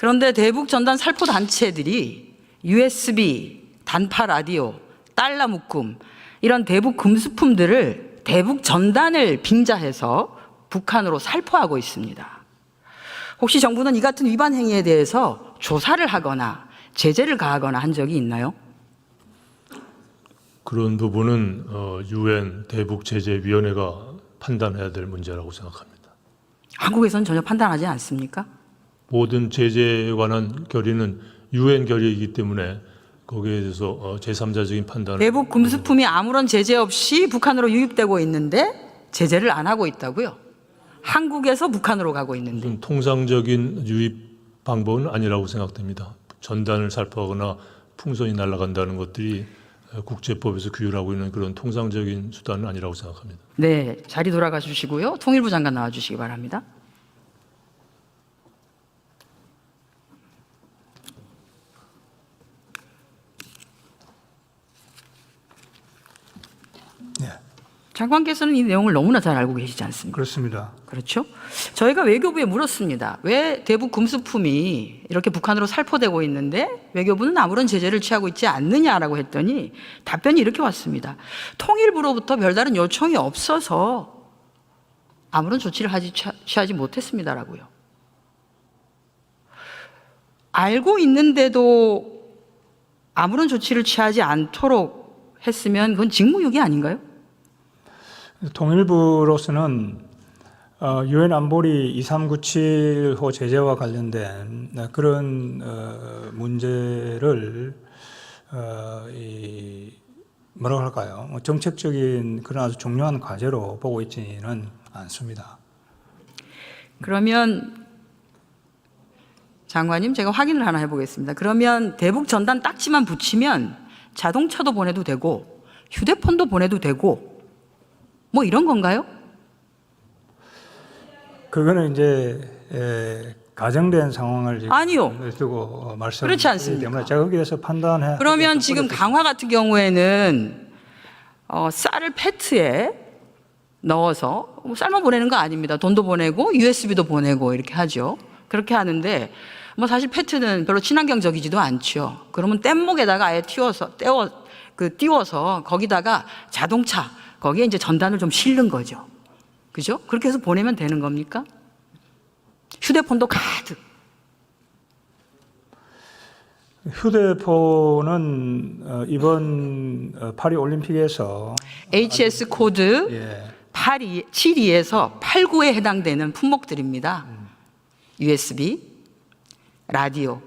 그런데 대북 전단 살포 단체들이 USB, 단파 라디오, 달러 묶음 이런 대북 금수품들을 대북 전단을 빙자해서 북한으로 살포하고 있습니다. 혹시 정부는 이 같은 위반 행위에 대해서 조사를 하거나 제재를 가하거나 한 적이 있나요? 그런 부분은 UN 대북제재위원회가 판단해야 될 문제라고 생각합니다. 한국에서는 전혀 판단하지 않습니까? 모든 제재에 관한 결의는 UN 결의이기 때문에 거기에 대해서 제3자적인 판단을 대북 금수품이 아무런 제재 없이 북한으로 유입되고 있는데 제재를 안 하고 있다고요? 한국에서 북한으로 가고 있는데. 무슨 통상적인 유입 방법은 아니라고 생각됩니다. 전단을 살포하거나 풍선이 날아간다는 것들이 국제법에서 규율하고 있는 그런 통상적인 수단은 아니라고 생각합니다. 네, 자리 돌아가 주시고요. 통일부 장관 나와 주시기 바랍니다. 네, 장관께서는 이 내용을 너무나 잘 알고 계시지 않습니까? 그렇습니다. 그렇죠? 저희가 외교부에 물었습니다. 왜 대북 금수품이 이렇게 북한으로 살포되고 있는데 외교부는 아무런 제재를 취하고 있지 않느냐라고 했더니 답변이 이렇게 왔습니다. 통일부로부터 별다른 요청이 없어서 아무런 조치를 취하지 못했습니다라고요. 알고 있는데도 아무런 조치를 취하지 않도록 했으면 그건 직무유기 아닌가요? 통일부로서는 유엔 안보리 2397호 제재와 관련된 그런 문제를 뭐라고 할까요? 정책적인 그런 아주 중요한 과제로 보고 있지는 않습니다. 그러면 장관님, 제가 확인을 하나 해보겠습니다. 그러면 대북 전단 딱지만 붙이면 자동차도 보내도 되고 휴대폰도 보내도 되고 뭐 이런 건가요? 그거는 이제 가정된 상황을 아니요. 두고 말씀. 그렇지 않습니까? 때문에 제가 거기에서 판단해. 그러면 지금 강화 같은 경우에는 쌀을 페트에 넣어서 삶아 보내는 거 아닙니다. 돈도 보내고 USB도 보내고 이렇게 하죠. 그렇게 하는데 뭐 사실 페트는 별로 친환경적이지도 않죠. 그러면 뗏목에다가 아예 띄워서 거기다가 자동차 거기에 이제 전단을 좀 실는 거죠. 그죠? 그렇게 해서 보내면 되는 겁니까? 휴대폰도 가득. 휴대폰은 이번 파리 올림픽에서 HS 코드 예, 72에서 89에 해당되는 품목들입니다. USB, 라디오.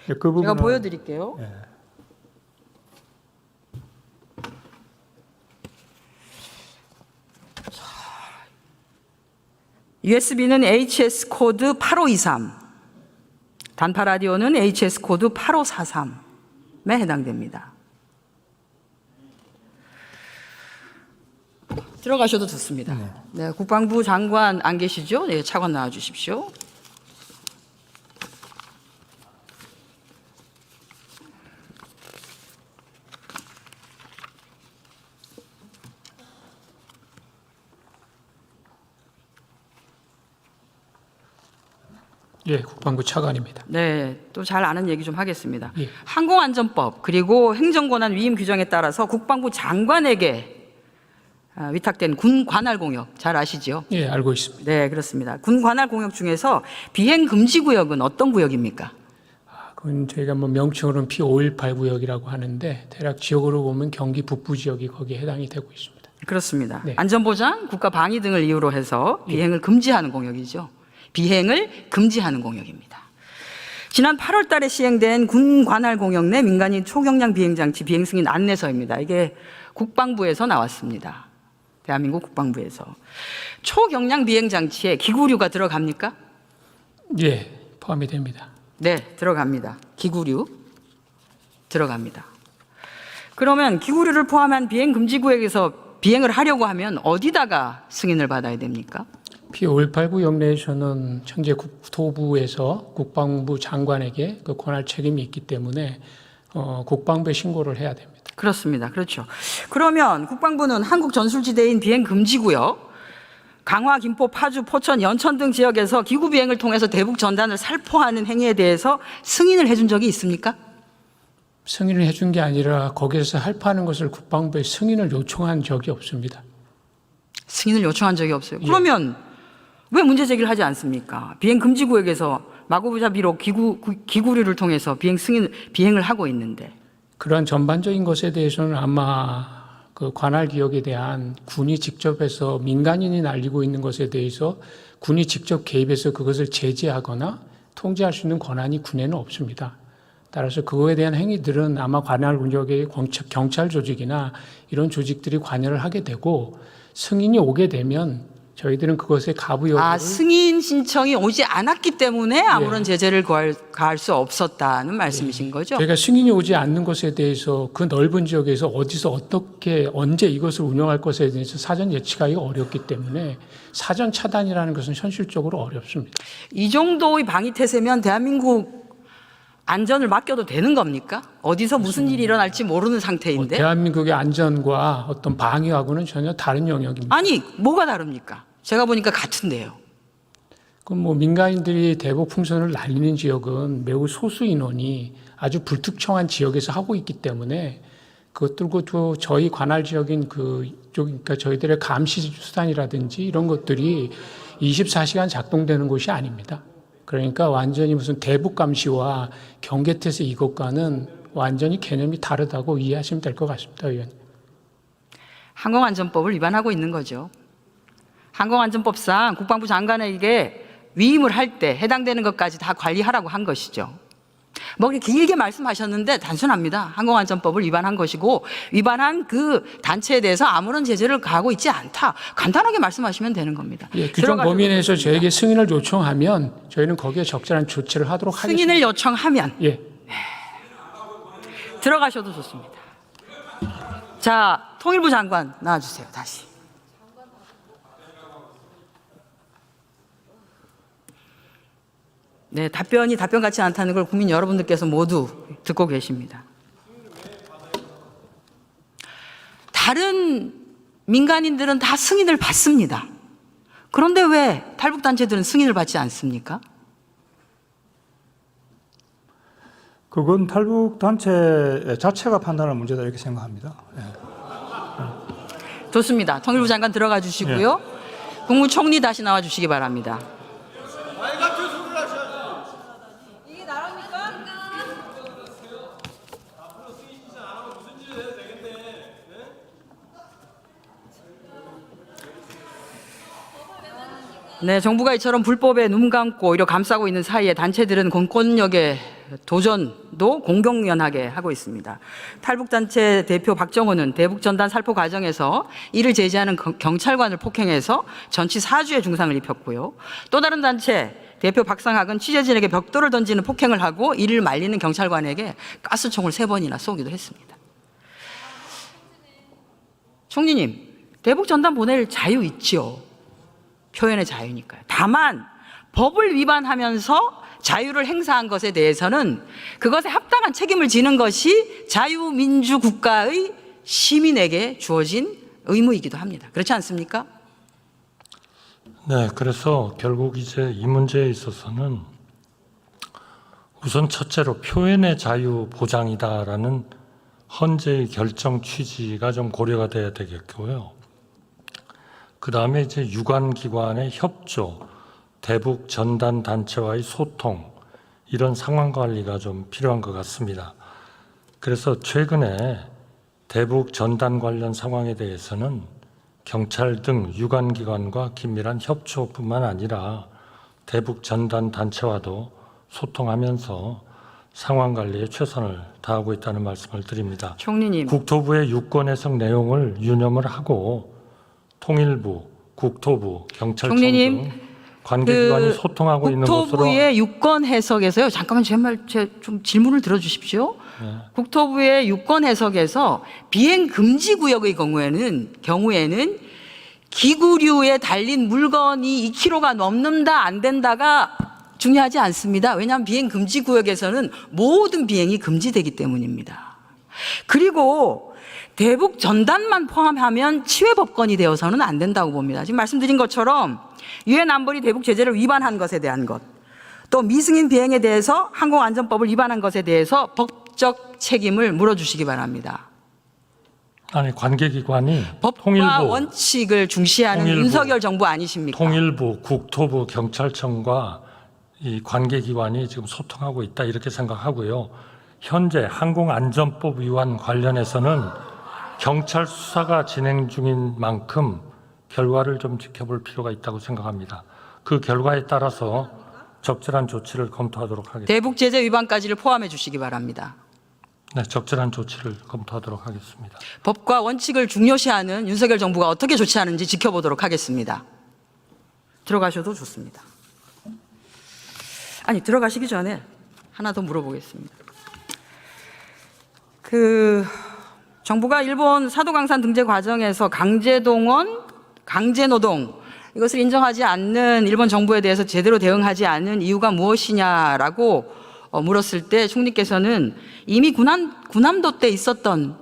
그 부분은 제가 보여드릴게요. 예. USB는 HS 코드 8523, 단파 라디오는 HS 코드 8543에 해당됩니다. 들어가셔도 좋습니다. 네, 국방부 장관 안 계시죠? 네, 차관 나와 주십시오. 예, 국방부 차관입니다. 네, 또 잘 아는 얘기 좀 하겠습니다. 예. 항공안전법 그리고 행정권한 위임 규정에 따라서 국방부 장관에게 위탁된 군 관할 공역 잘 아시죠? 예, 알고 있습니다. 네, 그렇습니다. 군 관할 공역 중에서 비행 금지 구역은 어떤 구역입니까? 그건 저희가 뭐 명칭으로는 P518 구역이라고 하는데 대략 지역으로 보면 경기 북부 지역이 거기에 해당이 되고 있습니다. 그렇습니다. 네. 안전보장, 국가 방위 등을 이유로 해서 비행을 금지하는 공역이죠. 비행을 금지하는 공역입니다. 지난 8월 달에 시행된 군 관할 공역 내 민간인 초경량 비행장치 비행 승인 안내서입니다. 이게 국방부에서 나왔습니다. 대한민국 국방부에서. 초경량 비행장치에 기구류가 들어갑니까? 예, 포함이 됩니다. 네, 들어갑니다. 기구류 들어갑니다. 그러면 기구류를 포함한 비행 금지 구역에서 비행을 하려고 하면 어디다가 승인을 받아야 됩니까? P518 구역 내에서는 현재 국토부에서 국방부 장관에게 그 관할 책임이 있기 때문에 국방부에 신고를 해야 됩니다. 그렇습니다. 그렇죠. 그러면 국방부는 한국 전술지대인 비행 금지 구역 강화, 김포, 파주, 포천, 연천 등 지역에서 기구 비행을 통해서 대북 전단을 살포하는 행위에 대해서 승인을 해준 적이 있습니까? 승인을 해준 게 아니라 거기에서 살포하는 것을 국방부에 승인을 요청한 적이 없습니다. 승인을 요청한 적이 없어요. 예. 그러면 왜 문제 제기를 하지 않습니까? 비행 금지 구역에서 마구부자비로 기구류를 통해서 비행을 하고 있는데. 그러한 전반적인 것에 대해서는 아마 그 관할 지역에 대한 군이 직접 해서 민간인이 날리고 있는 것에 대해서 군이 직접 개입해서 그것을 제재하거나 통제할 수 있는 권한이 군에는 없습니다. 따라서 그거에 대한 행위들은 아마 관할 지역의 경찰 조직이나 이런 조직들이 관여를 하게 되고 승인이 오게 되면 저희들은 그것의 가부 여부를 승인 신청이 오지 않았기 때문에 아무런 제재를 가할 수 없었다는 말씀이신 거죠? 저희가 승인이 오지 않는 것에 대해서 그 넓은 지역에서 어디서 어떻게 언제 이것을 운영할 것에 대해서 사전 예측하기가 어렵기 때문에 사전 차단이라는 것은 현실적으로 어렵습니다. 이 정도의 방위 태세면 대한민국 안전을 맡겨도 되는 겁니까? 어디서 무슨 일이 일어날지 모르는 상태인데. 대한민국의 안전과 어떤 방위하고는 전혀 다른 영역입니다. 아니, 뭐가 다릅니까? 제가 보니까 같은데요. 그럼 뭐 민간인들이 대북 풍선을 날리는 지역은 매우 소수 인원이 아주 불특정한 지역에서 하고 있기 때문에 그것들도 저희 관할 지역인 그러니까 저희들의 감시 수단이라든지 이런 것들이 24시간 작동되는 곳이 아닙니다. 그러니까 완전히 무슨 대북 감시와 경계태세 이것과는 완전히 개념이 다르다고 이해하시면 될 것 같습니다, 의원님. 항공안전법을 위반하고 있는 거죠. 항공안전법상 국방부 장관에게 위임을 할 때 해당되는 것까지 다 관리하라고 한 것이죠. 뭐 그렇게 길게 말씀하셨는데 단순합니다. 항공안전법을 위반한 것이고 위반한 그 단체에 대해서 아무런 제재를 가하고 있지 않다. 간단하게 말씀하시면 되는 겁니다. 예, 규정 범위 내에서 저에게 승인을 요청하면 저희는 거기에 적절한 조치를 하도록 하겠습니다. 승인을 요청하면 예. 들어가셔도 좋습니다. 자, 통일부 장관 나와주세요. 다시. 네, 답변이 답변 같지 않다는 걸 국민 여러분들께서 모두 듣고 계십니다. 다른 민간인들은 다 승인을 받습니다. 그런데 왜 탈북단체들은 승인을 받지 않습니까? 그건 탈북 단체 자체가 판단할 문제다 이렇게 생각합니다. 좋습니다. 통일부 장관 들어가 주시고요. 국무총리 다시 나와 주시기 바랍니다. 네, 정부가 이처럼 불법에 눈 감고 오히려 감싸고 있는 사이에 단체들은 공권력의 도전도 공공연하게 하고 있습니다. 탈북단체 대표 박정호는 대북전단 살포 과정에서 이를 제지하는 경찰관을 폭행해서 전치 4주의 중상을 입혔고요. 또 다른 단체 대표 박상학은 취재진에게 벽돌을 던지는 폭행을 하고 이를 말리는 경찰관에게 가스총을 3번이나 쏘기도 했습니다. 총리님, 대북전단 보낼 자유 있지요. 표현의 자유니까요. 다만 법을 위반하면서 자유를 행사한 것에 대해서는 그것에 합당한 책임을 지는 것이 자유민주국가의 시민에게 주어진 의무이기도 합니다. 그렇지 않습니까? 네, 그래서 결국 이제 이 문제에 있어서는 우선 첫째로 표현의 자유 보장이다라는 헌재의 결정 취지가 좀 고려가 돼야 되겠고요. 그 다음에 이제 유관기관의 협조, 대북 전단 단체와의 소통, 이런 상황 관리가 좀 필요한 것 같습니다. 그래서 최근에 대북 전단 관련 상황에 대해서는 경찰 등 유관기관과 긴밀한 협조뿐만 아니라 대북 전단 단체와도 소통하면서 상황 관리에 최선을 다하고 있다는 말씀을 드립니다. 총리님. 국토부의 유권 해석 내용을 유념을 하고 통일부, 국토부, 경찰청 총리님, 등 관계기관이 소통하고 있는 것으로. 국토부의 유권 해석에서요. 잠깐만 제 좀 질문을 들어주십시오. 네. 국토부의 유권 해석에서 비행 금지 구역의 경우에는 기구류에 달린 물건이 2kg가 넘는다 안 된다가 중요하지 않습니다. 왜냐하면 비행 금지 구역에서는 모든 비행이 금지되기 때문입니다. 그리고 대북 전단만 포함하면 치외 법권이 되어서는 안 된다고 봅니다. 지금 말씀드린 것처럼 유엔 안보리 대북 제재를 위반한 것에 대한 것, 또 미승인 비행에 대해서 항공안전법을 위반한 것에 대해서 법적 책임을 물어주시기 바랍니다. 아니 관계기관이 법과 통일부, 원칙을 중시하는 통일부, 윤석열 정부 아니십니까? 통일부, 국토부, 경찰청과 이 관계기관이 지금 소통하고 있다 이렇게 생각하고요. 현재 항공안전법 위반 관련해서는 경찰 수사가 진행 중인 만큼 결과를 좀 지켜볼 필요가 있다고 생각합니다. 그 결과에 따라서 적절한 조치를 검토하도록 하겠습니다. 대북 제재 위반까지를 포함해 주시기 바랍니다. 네, 적절한 조치를 검토하도록 하겠습니다. 법과 원칙을 중요시하는 윤석열 정부가 어떻게 조치하는지 지켜보도록 하겠습니다. 들어가셔도 좋습니다. 아니, 들어가시기 전에 하나 더 물어보겠습니다. 정부가 일본 사도강산 등재 과정에서 강제동원, 강제노동 이것을 인정하지 않는 일본 정부에 대해서 제대로 대응하지 않은 이유가 무엇이냐라고 물었을 때 총리께서는 이미 군함도 때 있었던